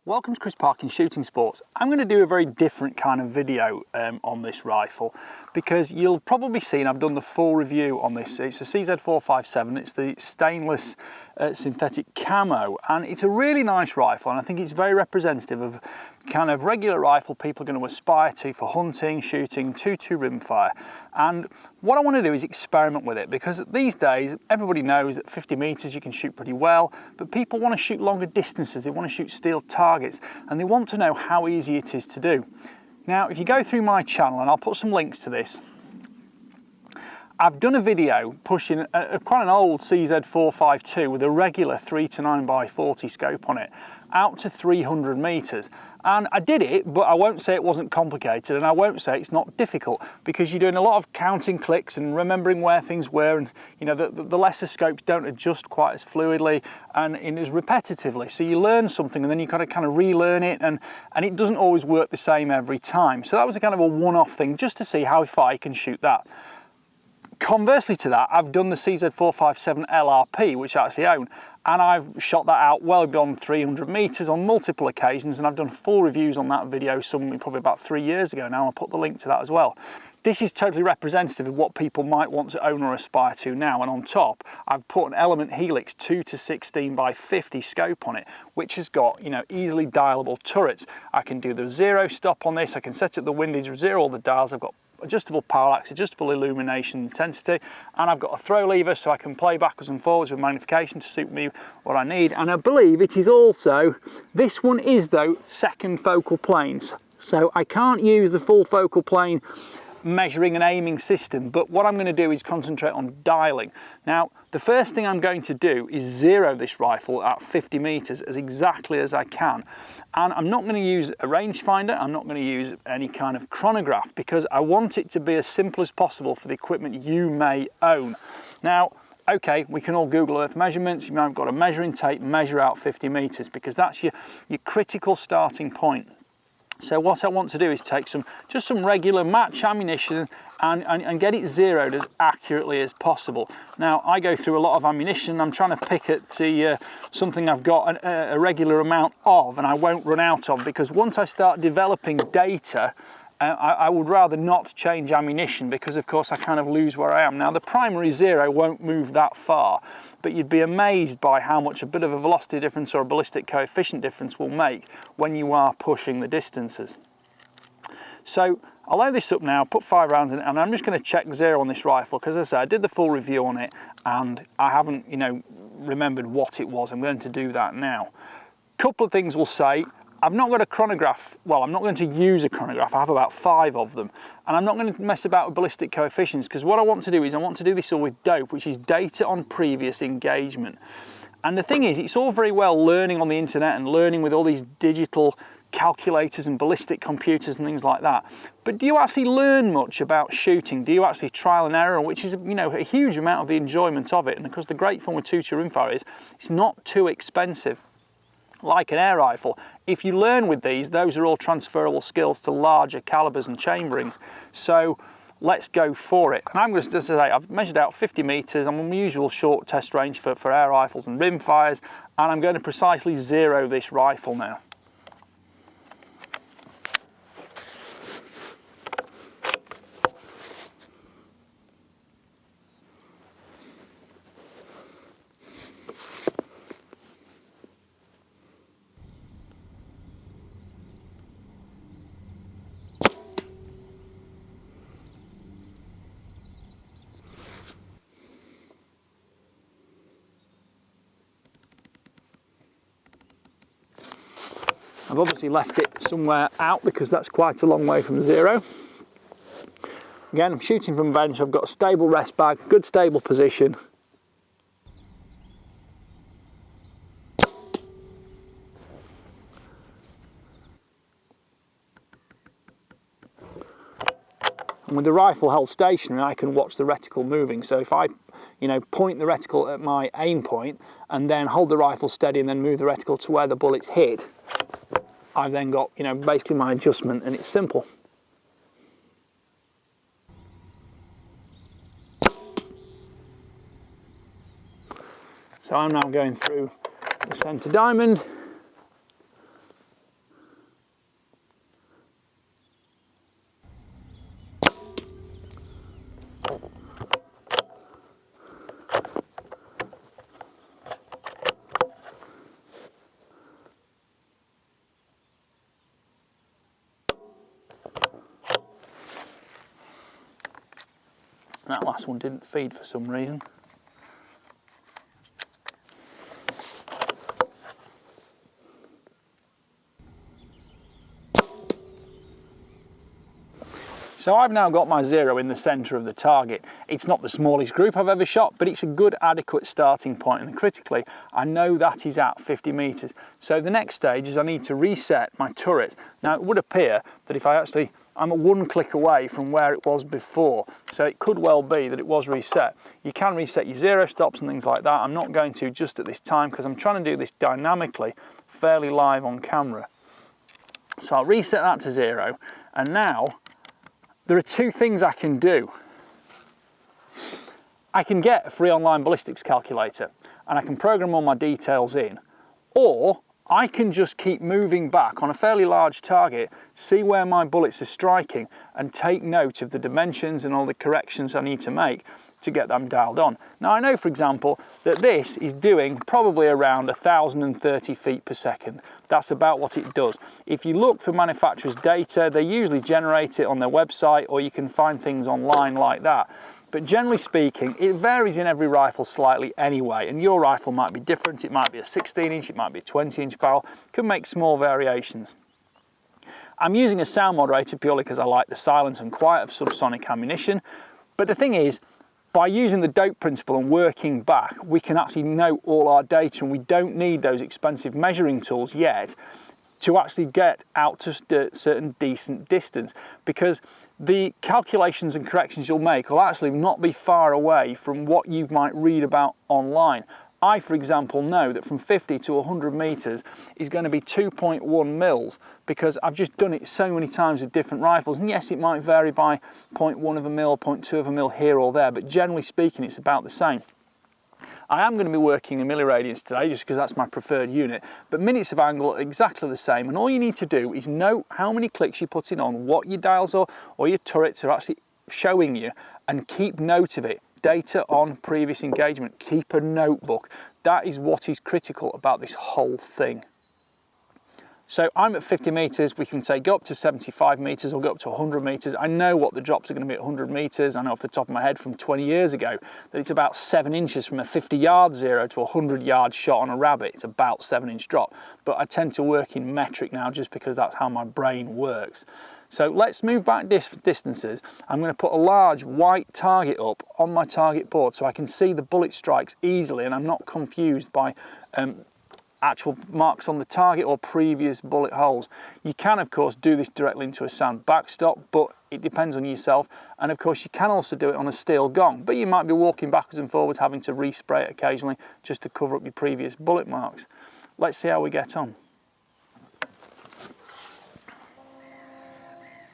Welcome to Chris Parkin Shooting Sports. I'm going to do a very different kind of video on this rifle, because you'll probably seen I've done the full review on this. It's a CZ457, it's the stainless synthetic camo, and it's a really nice rifle, and I think it's very representative of kind of regular rifle people are going to aspire to for hunting, shooting, 2.2 rimfire. And what I want to do is experiment with it, because these days everybody knows that 50 meters you can shoot pretty well, but people want to shoot longer distances, they want to shoot steel targets, and they want to know how easy it is to do. Now, if you go through my channel, and I'll put some links to this, I've done a video pushing quite an old CZ452 with a regular 3 to 9x40 scope on it, out to 300 meters. And I did it, but I won't say it wasn't complicated, and I won't say it's not difficult, because you're doing a lot of counting clicks and remembering where things were, and you know the lesser scopes don't adjust quite as fluidly and as repetitively. So you learn something and then you got to kind of relearn it, and it doesn't always work the same every time. So that was a kind of a one-off thing just to see how far I can shoot that. Conversely to that, I've done the CZ457 LRP, which I actually own, and I've shot that out well beyond 300 meters on multiple occasions, and I've done full reviews on that video probably about 3 years ago now. I'll put the link to that as well. This is totally representative of what people might want to own or aspire to now, and on top I've put an Element Helix 2 to 16x50 scope on it, which has got, you know, easily dialable turrets. I can do the zero stop on this, I can set up the windage, zero all the dials, I've got adjustable parallax, adjustable illumination intensity, and I've got a throw lever so I can play backwards and forwards with magnification to suit me what I need. And I believe it is also, this one is though second focal planes, so I can't use the full focal plane measuring and aiming system, but what I'm going to do is concentrate on dialing. Now, the first thing I'm going to do is zero this rifle at 50 meters as exactly as I can, and I'm not going to use a rangefinder, I'm not going to use any kind of chronograph, because I want it to be as simple as possible for the equipment you may own. Now, okay, we can all Google Earth measurements, you might have got a measuring tape, measure out 50 meters, because that's your critical starting point. So what I want to do is take just some regular match ammunition and get it zeroed as accurately as possible. Now, I go through a lot of ammunition. I'm trying to pick at something I've got a regular amount of, and I won't run out of, because once I start developing data, I would rather not change ammunition, because of course I kind of lose where I am. Now, the primary zero won't move that far, but you'd be amazed by how much a bit of a velocity difference or a ballistic coefficient difference will make when you are pushing the distances. So I'll load this up now, put 5 rounds in it, and I'm just going to check zero on this rifle, because as I said, I did the full review on it and I haven't, you know, remembered what it was. I'm going to do that now. Couple of things we'll say. I've not got a chronograph, well, I'm not going to use a chronograph, I have about 5 of them, and I'm not going to mess about with ballistic coefficients, because what I want to do is I want to do this all with DOPE, which is data on previous engagement. And the thing is, it's all very well learning on the internet and learning with all these digital calculators and ballistic computers and things like that, but do you actually learn much about shooting? Do you actually trial and error, which is, you know, a huge amount of the enjoyment of it? And of course the great fun with 2.2 rimfire is it's not too expensive. Like an air rifle, if you learn with these, those are all transferable skills to larger calibers and chamberings. So let's go for it. And I'm going to say, I've measured out 50 meters. I'm on my usual short test range for air rifles and rimfires, and I'm going to precisely zero this rifle now. I've obviously left it somewhere out because that's quite a long way from zero. Again, I'm shooting from bench, I've got a stable rest bag, good stable position. And with the rifle held stationary, I can watch the reticle moving. So if I, point the reticle at my aim point and then hold the rifle steady and then move the reticle to where the bullets hit, I've then got, basically my adjustment, and it's simple. So I'm now going through the centre diamond. That last one didn't feed for some reason. So I've now got my zero in the centre of the target. It's not the smallest group I've ever shot, but it's a good adequate starting point, and critically I know that is at 50 metres. So the next stage is I need to reset my turret. Now it would appear that if I'm at one click away from where it was before, so it could well be that it was reset. You can reset your zero stops and things like that. I'm not going to just at this time because I'm trying to do this dynamically, fairly live on camera. So I'll reset that to zero, and now there are two things I can do. I can get a free online ballistics calculator and I can program all my details in, or I can just keep moving back on a fairly large target, see where my bullets are striking and take note of the dimensions and all the corrections I need to make to get them dialed on. Now I know, for example, that this is doing probably around 1,030 feet per second. That's about what it does. If you look for manufacturers' data, they usually generate it on their website, or you can find things online like that. But generally speaking, it varies in every rifle slightly anyway, and your rifle might be different. It might be a 16-inch, it might be a 20-inch barrel, could make small variations. I'm using a sound moderator purely because I like the silence and quiet of subsonic ammunition, but the thing is, by using the dope principle and working back, we can actually note all our data, and we don't need those expensive measuring tools yet to actually get out to a certain decent distance, because the calculations and corrections you'll make will actually not be far away from what you might read about online. I, for example, know that from 50 to 100 metres is going to be 2.1 mils because I've just done it so many times with different rifles. And yes, it might vary by 0.1 of a mil, 0.2 of a mil here or there, but generally speaking, it's about the same. I am going to be working in milliradians today just because that's my preferred unit, but minutes of angle are exactly the same, and all you need to do is note how many clicks you're putting on, what your dials or your turrets are actually showing you, and keep note of it. Data on previous engagement, keep a notebook. That is what is critical about this whole thing. So I'm at 50 metres, we can say go up to 75 metres or go up to 100 metres. I know what the drops are going to be at 100 metres. I know off the top of my head from 20 years ago that it's about 7 inches from a 50-yard zero to a 100-yard shot on a rabbit. It's about 7-inch drop. But I tend to work in metric now just because that's how my brain works. So let's move back distances. I'm going to put a large white target up on my target board so I can see the bullet strikes easily and I'm not confused by actual marks on the target or previous bullet holes. You can of course do this directly into a sound backstop, but it depends on yourself, and of course you can also do it on a steel gong, but you might be walking backwards and forwards having to respray it occasionally just to cover up your previous bullet marks. Let's see how we get on.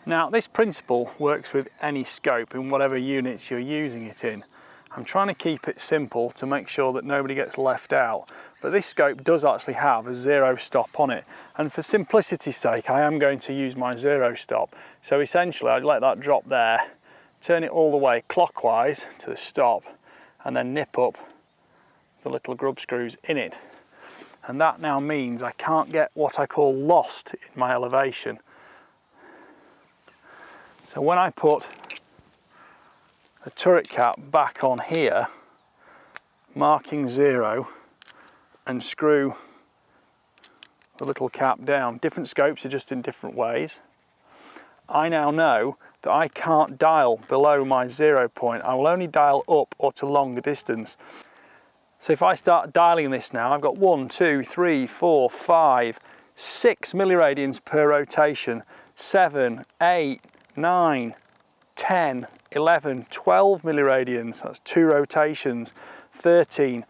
Now this principle works with any scope in whatever units you're using it in. I'm trying to keep it simple to make sure that nobody gets left out, but this scope does actually have a zero stop on it, and for simplicity's sake I am going to use my zero stop. So essentially I'd let that drop there, turn it all the way clockwise to the stop, and then nip up the little grub screws in it. And that now means I can't get what I call lost in my elevation. So when I put the turret cap back on here, marking zero, and screw the little cap down, different scopes are just in different ways, I now know that I can't dial below my 0 point. I will only dial up or to longer distance. So if I start dialing this now, I've got 1, 2, 3, 4, 5, 6 milliradians per rotation, 7, 8, 9, 10, 11, 12 milliradians, that's 2 rotations, 13,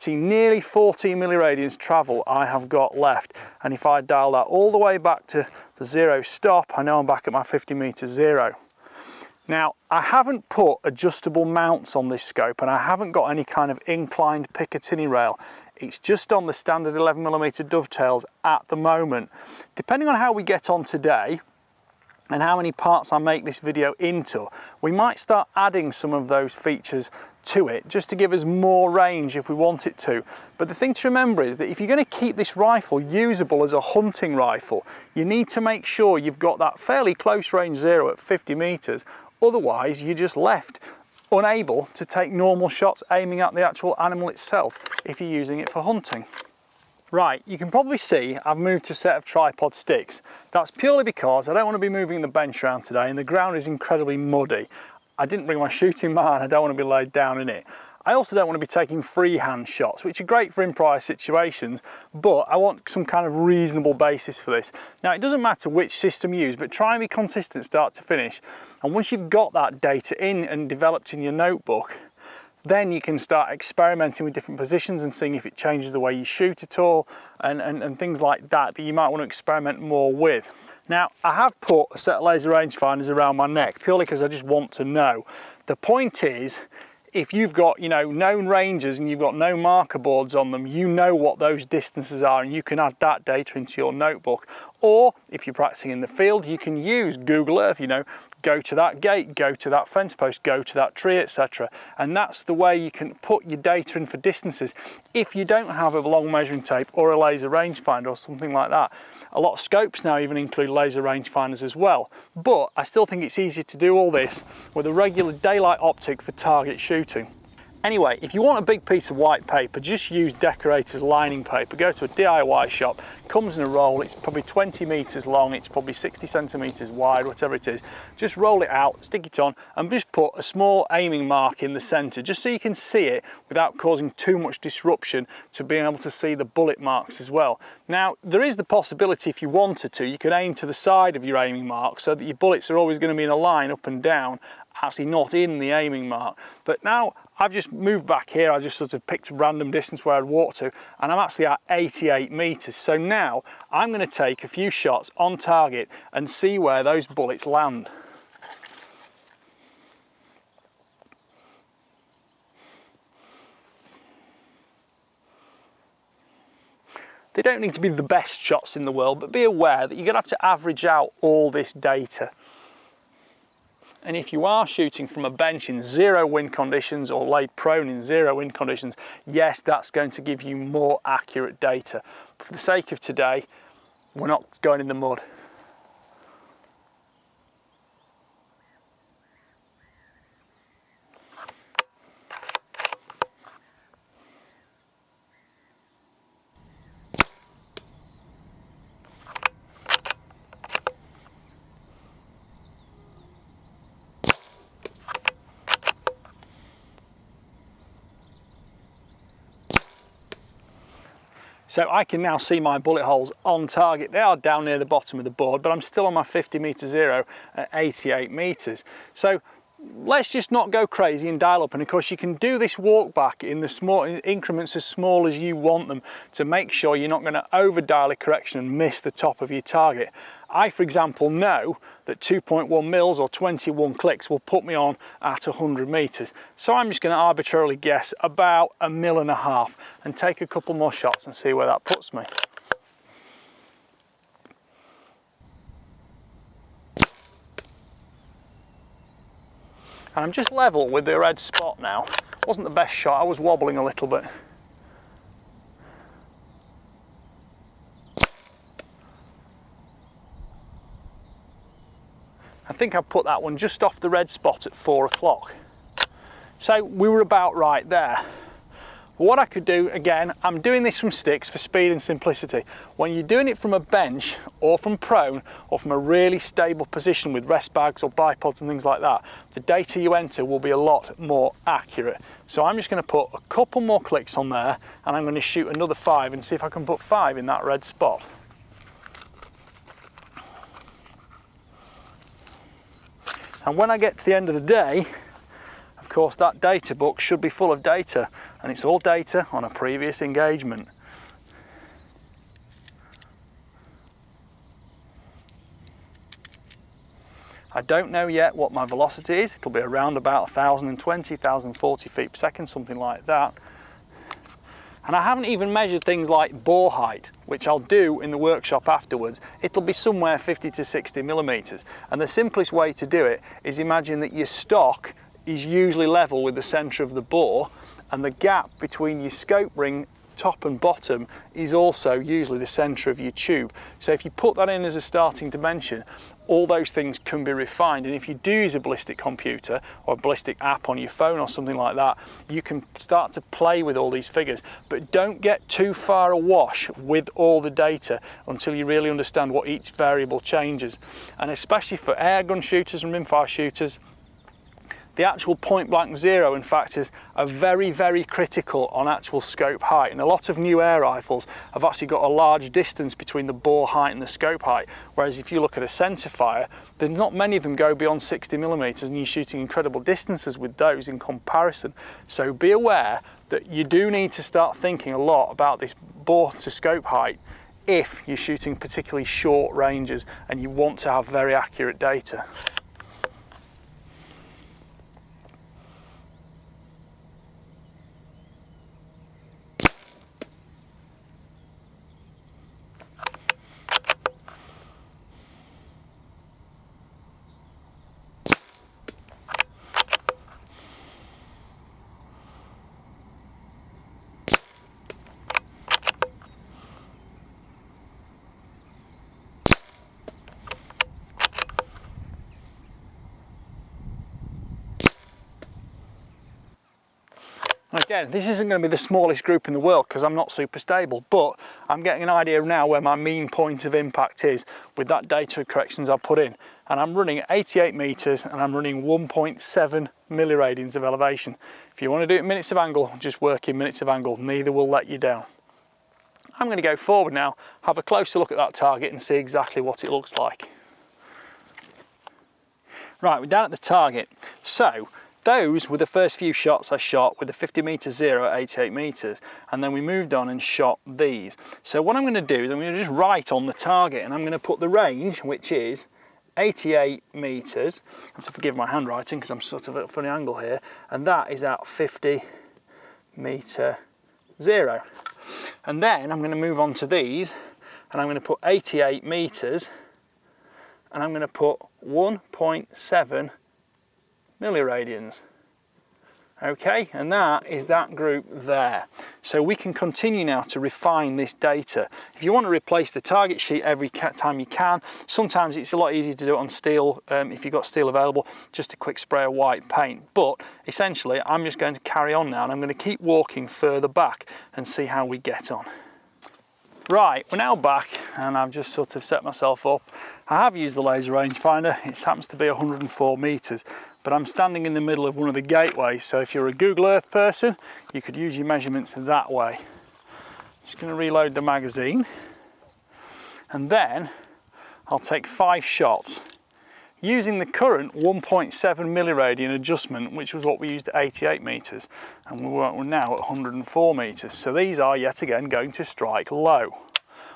nearly 14 milliradians travel I have got left. And if I dial that all the way back to the 0 stop, I know I'm back at my 50 meter zero. Now, I haven't put adjustable mounts on this scope, and I haven't got any kind of inclined Picatinny rail. It's just on the standard 11mm dovetails at the moment. Depending on how we get on today and how many parts I make this video into, we might start adding some of those features to it just to give us more range if we want it to. But the thing to remember is that if you're going to keep this rifle usable as a hunting rifle, you need to make sure you've got that fairly close range zero at 50 meters. Otherwise, you're just left unable to take normal shots aiming at the actual animal itself if you're using it for hunting. Right, you can probably see I've moved to a set of tripod sticks. That's purely because I don't want to be moving the bench around today and the ground is incredibly muddy. I didn't bring my shooting mat, I don't want to be laid down in it. I also don't want to be taking freehand shots, which are great for improvised situations, but I want some kind of reasonable basis for this. Now, it doesn't matter which system you use, but try and be consistent start to finish. And once you've got that data in and developed in your notebook, then you can start experimenting with different positions and seeing if it changes the way you shoot at all and things like that you might want to experiment more with. Now, I have put a set of laser rangefinders around my neck purely because I just want to know. The point is, if you've got, you know, known ranges and you've got no marker boards on them, you know what those distances are and you can add that data into your notebook. Or if you're practicing in the field, you can use Google Earth, you know, go to that gate, go to that fence post, go to that tree, etc. And that's the way you can put your data in for distances. If you don't have a long measuring tape or a laser rangefinder or something like that, a lot of scopes now even include laser rangefinders as well. But I still think it's easier to do all this with a regular daylight optic for target shooting. Anyway, if you want a big piece of white paper, just use decorator's lining paper. Go to a DIY shop, comes in a roll, it's probably 20 meters long, it's probably 60 centimeters wide, whatever it is. Just roll it out, stick it on, and just put a small aiming mark in the center, just so you can see it without causing too much disruption to being able to see the bullet marks as well. Now, there is the possibility, if you wanted to, you could aim to the side of your aiming mark so that your bullets are always going to be in a line up and down, actually not in the aiming mark. But now I've just moved back here, I just sort of picked a random distance where I'd walk to, and I'm actually at 88 meters. So now I'm going to take a few shots on target and see where those bullets land. They don't need to be the best shots in the world, but be aware that you're going to have to average out all this data. And if you are shooting from a bench in zero wind conditions or laid prone in zero wind conditions, yes, that's going to give you more accurate data. But for the sake of today, we're not going in the mud. So I can now see my bullet holes on target. They are down near the bottom of the board, but I'm still on my 50 meter zero at 88 meters. So let's just not go crazy and dial up. And of course you can do this walk back in the small increments as small as you want them to make sure you're not going to over dial a correction and miss the top of your target. I, for example, know that 2.1 mils or 21 clicks will put me on at 100 meters. So I'm just going to arbitrarily guess about 1.5 mils and take a couple more shots and see where that puts me. And I'm just level with the red spot now. Wasn't the best shot, I was wobbling a little bit. I think I put that one just off the red spot at 4 o'clock. So we were about right there. What I could do, again, I'm doing this from sticks for speed and simplicity. When you're doing it from a bench or from prone or from a really stable position with rest bags or bipods and things like that, the data you enter will be a lot more accurate. So I'm just going to put a couple more clicks on there and I'm going to shoot another 5 and see if I can put 5 in that red spot. And when I get to the end of the day, of course that data book should be full of data, and it's all data on a previous engagement. I don't know yet what my velocity is. It'll be around about 1020, 1040 feet per second, something like that. And I haven't even measured things like bore height, which I'll do in the workshop afterwards. It'll be somewhere 50 to 60 millimeters. And the simplest way to do it is imagine that your stock is usually level with the center of the bore, and the gap between your scope ring top and bottom is also usually the center of your tube. So if you put that in as a starting dimension, all those things can be refined. And if you do use a ballistic computer or a ballistic app on your phone or something like that, you can start to play with all these figures. But don't get too far awash with all the data until you really understand what each variable changes. And especially for air gun shooters and rimfire shooters, the actual point blank zero and factors are very, very critical on actual scope height. And a lot of new air rifles have actually got a large distance between the bore height and the scope height. Whereas if you look at a centerfire, there's not many of them go beyond 60 millimeters, and you're shooting incredible distances with those in comparison. So be aware that you do need to start thinking a lot about this bore to scope height if you're shooting particularly short ranges and you want to have very accurate data. Again, this isn't going to be the smallest group in the world because I'm not super stable, but I'm getting an idea now where my mean point of impact is with that data corrections I put in. And I'm running 88 meters and I'm running 1.7 milliradians of elevation. If you want to do it in minutes of angle, just work in minutes of angle. Neither will let you down. I'm going to go forward now, have a closer look at that target and see exactly what it looks like. Right, we're down at the target. So those were the first few shots I shot with the 50 meter zero at 88 meters, and then we moved on and shot these. So what I'm going to do is I'm going to just write on the target, and I'm going to put the range, which is 88 meters. I have to forgive my handwriting because I'm sort of at a funny angle here, and that is at 50 meter zero. And then I'm going to move on to these, and I'm going to put 88 meters, and I'm going to put 1.7 milliradians. Okay, and that is that group there. So we can continue now to refine this data. If you want to replace the target sheet every time you can, sometimes it's a lot easier to do it on steel. If you've got steel available, just a quick spray of white paint. But essentially, I'm just going to carry on now, and I'm going to keep walking further back and see how we get on. Right, we're now back, and I've just sort of set myself up. I have used the laser rangefinder. It happens to be 104 meters, but I'm standing in the middle of one of the gateways, so if you're a Google Earth person, you could use your measurements that way. Just going to reload the magazine, and then I'll take 5 shots using the current 1.7 milliradian adjustment, which was what we used at 88 meters, and we're now at 104 meters. So these are yet again going to strike low.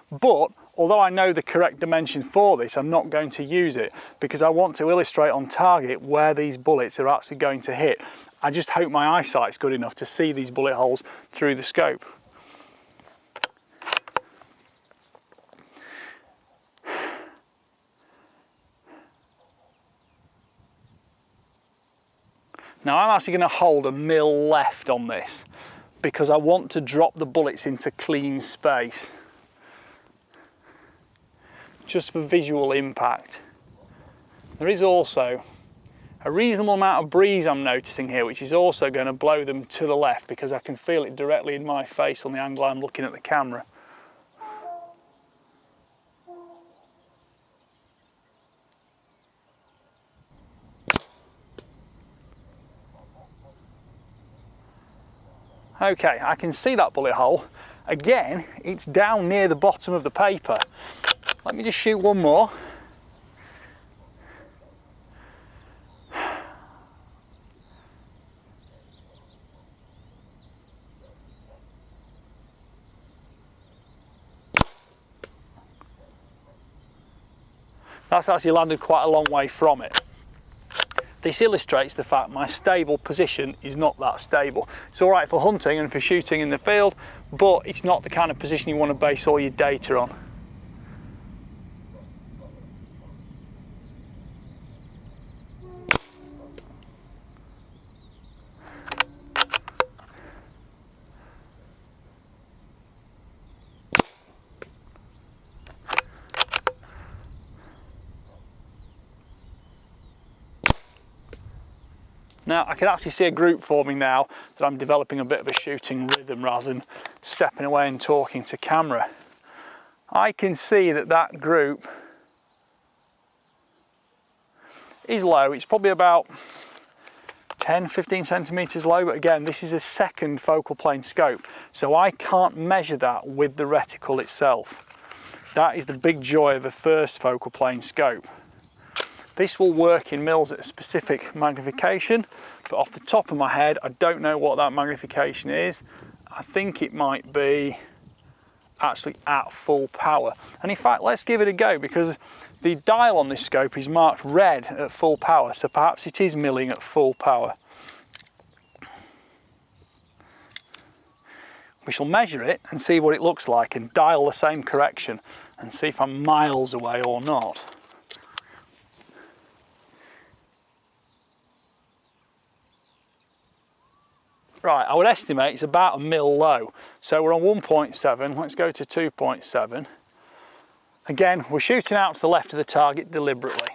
But although I know the correct dimension for this, I'm not going to use it because I want to illustrate on target where these bullets are actually going to hit. I just hope my eyesight's good enough to see these bullet holes through the scope. Now I'm actually going to hold a mil left on this because I want to drop the bullets into clean space, just for visual impact. There is also a reasonable amount of breeze I'm noticing here, which is also going to blow them to the left because I can feel it directly in my face on the angle I'm looking at the camera. Okay, I can see that bullet hole. Again, it's down near the bottom of the paper. Let me just shoot one more. That's actually landed quite a long way from it. This illustrates the fact my stable position is not that stable. It's all right for hunting and for shooting in the field, but it's not the kind of position you want to base all your data on. Now I can actually see a group forming now that I'm developing a bit of a shooting rhythm rather than stepping away and talking to camera. I can see that that group is low. It's probably about 10-15 centimeters low, but again, this is a second focal plane scope, so I can't measure that with the reticle itself. That is the big joy of a first focal plane scope. This will work in mils at a specific magnification, but off the top of my head, I don't know what that magnification is. I think it might be actually at full power. And in fact, let's give it a go, because the dial on this scope is marked red at full power, so perhaps it is milling at full power. We shall measure it and see what it looks like and dial the same correction and see if I'm miles away or not. Right, I would estimate it's about a mil low. So we're on 1.7, let's go to 2.7. Again, we're shooting out to the left of the target deliberately.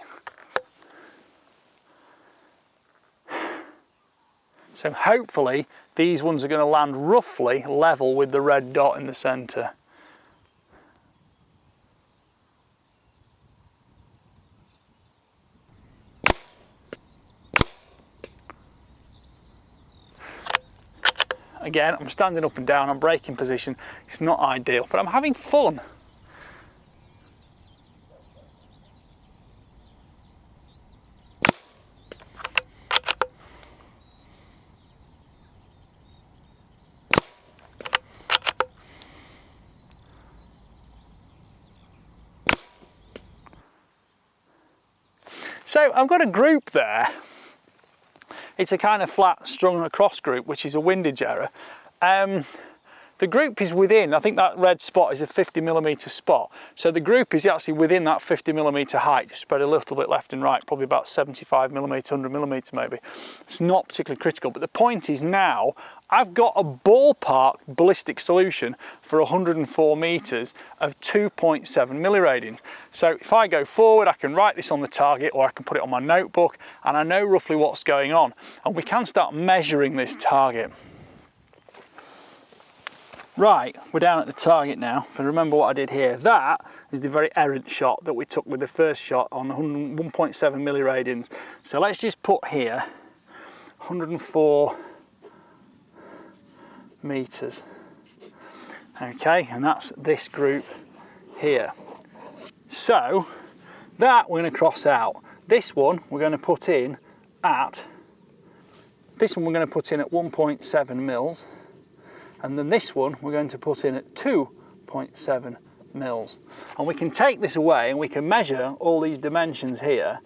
So hopefully these ones are going to land roughly level with the red dot in the centre. Again, I'm standing up and down, I'm braking position. It's not ideal, but I'm having fun. So I've got a group there. It's a kind of flat strung across group, which is a windage error. The group is within, I think that red spot is a 50mm spot. So the group is actually within that 50mm height, just spread a little bit left and right, probably about 75mm, 100mm maybe. It's not particularly critical, but the point is now I've got a ballpark ballistic solution for 104 meters of 2.7 milliradians. So if I go forward, I can write this on the target or I can put it on my notebook and I know roughly what's going on. And we can start measuring this target. Right, we're down at the target now. If I remember what I did here, that is the very errant shot that we took with the first shot on 1.7 milliradians. So let's just put here 104 meters. Okay, and that's this group here. So that we're going to cross out. This one we're going to put in at 1.7 mils. And then this one we're going to put in at 2.7 mils. And we can take this away and we can measure all these dimensions here.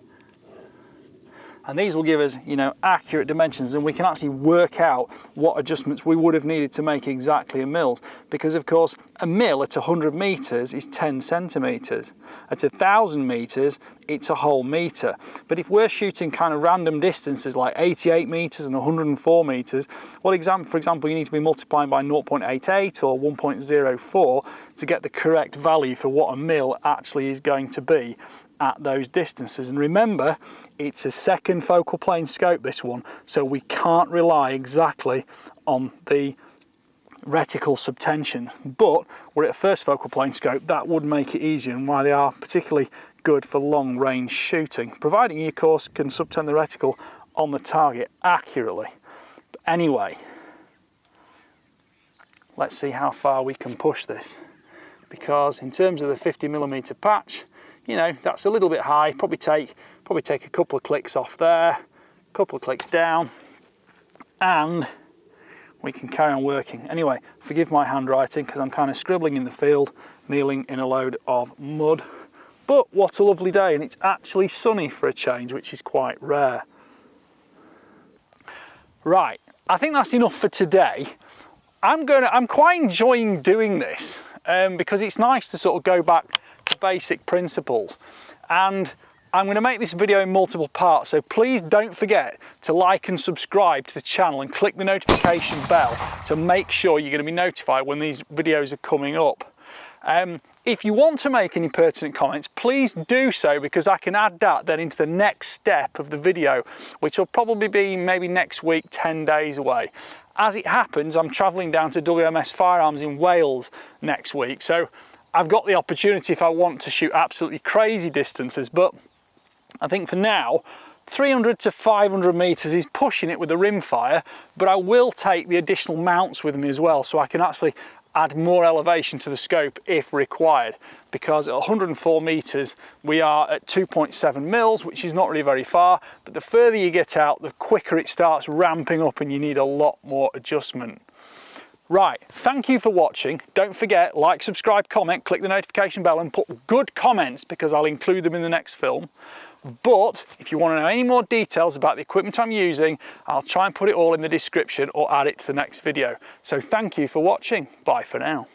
And these will give us, you know, accurate dimensions, and we can actually work out what adjustments we would have needed to make exactly in mils. Because of course, a mil at 100 meters is 10 centimeters. At 1,000 meters, it's a whole meter. But if we're shooting kind of random distances like 88 meters and 104 meters, well, for example, you need to be multiplying by 0.88 or 1.04 to get the correct value for what a mil actually is going to be at those distances. And remember, it's a second focal plane scope, this one, so we can't rely exactly on the reticle subtension, but we're at a first focal plane scope. That would make it easier, and why they are particularly good for long range shooting, providing you of course can subtend the reticle on the target accurately. But anyway, let's see how far we can push this, because in terms of the 50mm patch, you know, that's a little bit high. Probably take a couple of clicks off there, a couple of clicks down, and we can carry on working. Anyway, forgive my handwriting because I'm kind of scribbling in the field, kneeling in a load of mud. But what a lovely day, and it's actually sunny for a change, which is quite rare. Right, I think that's enough for today. I'm quite enjoying doing this because it's nice to sort of go back to basic principles, and I'm going to make this video in multiple parts, so please don't forget to like and subscribe to the channel and click the notification bell to make sure you're going to be notified when these videos are coming up. If you want to make any pertinent comments, please do so, because I can add that then into the next step of the video, which will probably be maybe next week, 10 days away. As it happens, I'm travelling down to WMS Firearms in Wales next week, so I've got the opportunity if I want to shoot absolutely crazy distances, but I think for now 300 to 500 meters is pushing it with a rimfire, but I will take the additional mounts with me as well, so I can actually add more elevation to the scope if required, because at 104 meters we are at 2.7 mils, which is not really very far, but the further you get out, the quicker it starts ramping up and you need a lot more adjustment. Right, thank you for watching. Don't forget, like, subscribe, comment, click the notification bell and put good comments, because I'll include them in the next film. But if you want to know any more details about the equipment I'm using, I'll try and put it all in the description or add it to the next video. So thank you for watching. Bye for now.